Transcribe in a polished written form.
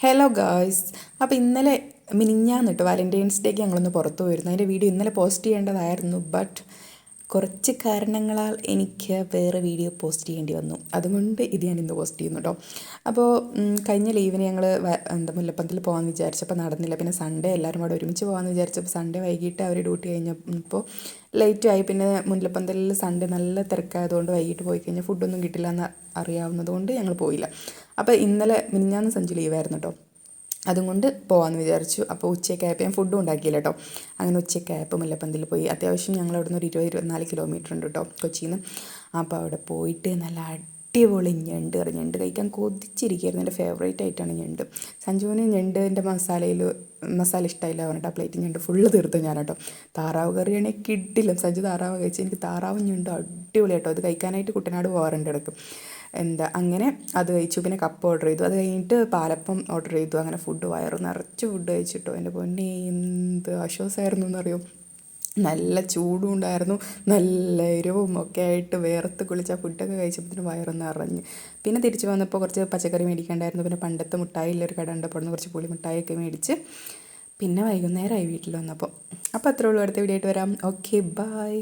Hello guys. അപ്പോൾ ഇന്നലെ മിനിഞ്ഞാന്ന് കേട്ടോ വാലൻറ്റൈൻസ് ഡേക്ക് ഞങ്ങളൊന്ന് പുറത്തു പോയിരുന്നു. അതിൻ്റെ വീഡിയോ ഇന്നലെ പോസ്റ്റ് ചെയ്യേണ്ടതായിരുന്നു. ബട്ട് കുറച്ച് കാരണങ്ങളാൽ എനിക്ക് വേറെ വീഡിയോ പോസ്റ്റ് ചെയ്യേണ്ടി വന്നു. അതുകൊണ്ട് ഇത് ഞാൻ ഇന്ന് പോസ്റ്റ് ചെയ്യുന്നു കേട്ടോ. അപ്പോൾ കഴിഞ്ഞ ലീവിന് ഞങ്ങൾ മുല്ലപ്പന്തൽ പോകാമെന്ന് വിചാരിച്ചപ്പോൾ നടന്നില്ല. പിന്നെ സൺഡേ എല്ലാവരും കൂടെ ഒരുമിച്ച് പോകാമെന്ന് വിചാരിച്ചപ്പോൾ സൺഡേ വൈകിട്ട് അവർ ഡ്യൂട്ടി കഴിഞ്ഞപ്പോൾ ലേറ്റായി. പിന്നെ മുല്ലപ്പന്തലിൽ സൺഡേ നല്ല തിരക്കായതുകൊണ്ട് വൈകിട്ട് പോയി കഴിഞ്ഞാൽ ഫുഡൊന്നും കിട്ടില്ല എന്ന് അറിയാവുന്നതുകൊണ്ട് ഞങ്ങൾ പോയില്ല. അപ്പോൾ ഇന്നലെ മിനിഞ്ഞാന്ന് സഞ്ജു ലീവായിരുന്നു കേട്ടോ. അതുകൊണ്ട് പോകാമെന്ന് വിചാരിച്ചു. അപ്പോൾ ഉച്ചയ്ക്കായപ്പോൾ ഞാൻ ഫുഡും ഉണ്ടാക്കിയില്ല കേട്ടോ. അങ്ങനെ ഉച്ചയ്ക്കായപ്പോൾ മുല്ലപ്പന്തിൽ പോയി. അത്യാവശ്യം ഞങ്ങൾ അവിടെ നിന്ന് ഒരു 24 കിലോമീറ്റർ ഉണ്ട് കേട്ടോ കൊച്ചിയിൽ നിന്ന്. അപ്പോൾ അവിടെ പോയിട്ട് നല്ല അടിപൊളി ഞണ്ട് കറി, ഞണ്ട് കഴിക്കാൻ കൊതിച്ചിരിക്കുകയായിരുന്നു. എൻ്റെ ഫേവറേറ്റ് ആയിട്ടാണ് ഞണ്ട്. സഞ്ജുവിന് ഞണ്ടിൻ്റെ മസാല ഇഷ്ടമായില്ല പറഞ്ഞിട്ട് ആ പ്ലേറ്റ് ഞണ്ട് ഫുള്ള് തീർത്ത് ഞാൻ കേട്ടോ. താറാവ് കറിയാണെങ്കിൽ കിട്ടില്ല. സഞ്ജു താറാവ് കഴിച്ച്. എനിക്ക് താറാവും ഞണ്ടും അടിപൊളി കേട്ടോ. അത് കഴിക്കാനായിട്ട് കുട്ടനാട് പോകാറുണ്ട് ഇടയ്ക്ക്. അങ്ങനെ അത് കഴിച്ചു. പിന്നെ കപ്പ് ഓർഡർ ചെയ്തു. അത് കഴിഞ്ഞിട്ട് പാലപ്പം ഓർഡർ ചെയ്തു. അങ്ങനെ ഫുഡ് വയറ് നിറച്ച് ഫുഡ് കഴിച്ചിട്ടോ. എൻ്റെ പൊന്നെ എന്ത് ആശ്വാസമായിരുന്നു എന്നറിയോ. നല്ല ചൂടും ഉണ്ടായിരുന്നു, നല്ല എരിവും ഒക്കെ ആയിട്ട് വേർത്ത് കുളിച്ച ഫുഡൊക്കെ കഴിച്ചപ്പോൾ വയറ് നിറഞ്ഞ്. പിന്നെ തിരിച്ച് വന്നപ്പോൾ കുറച്ച് പച്ചക്കറി മേടിക്കേണ്ടായിരുന്നു. പിന്നെ പണ്ടത്തെ മുട്ടായിയുള്ളൊരു കട ഉണ്ട്, അപ്പോൾ കുറച്ച് പുളി മിഠായിയൊക്കെ മേടിച്ച് പിന്നെ വൈകുന്നേരമായി വീട്ടിൽ വന്നപ്പോൾ. അപ്പോൾ അത്രേ ഉള്ളൂ. അടുത്ത വീഡിയോ ആയിട്ട് വരാം. Okay, by.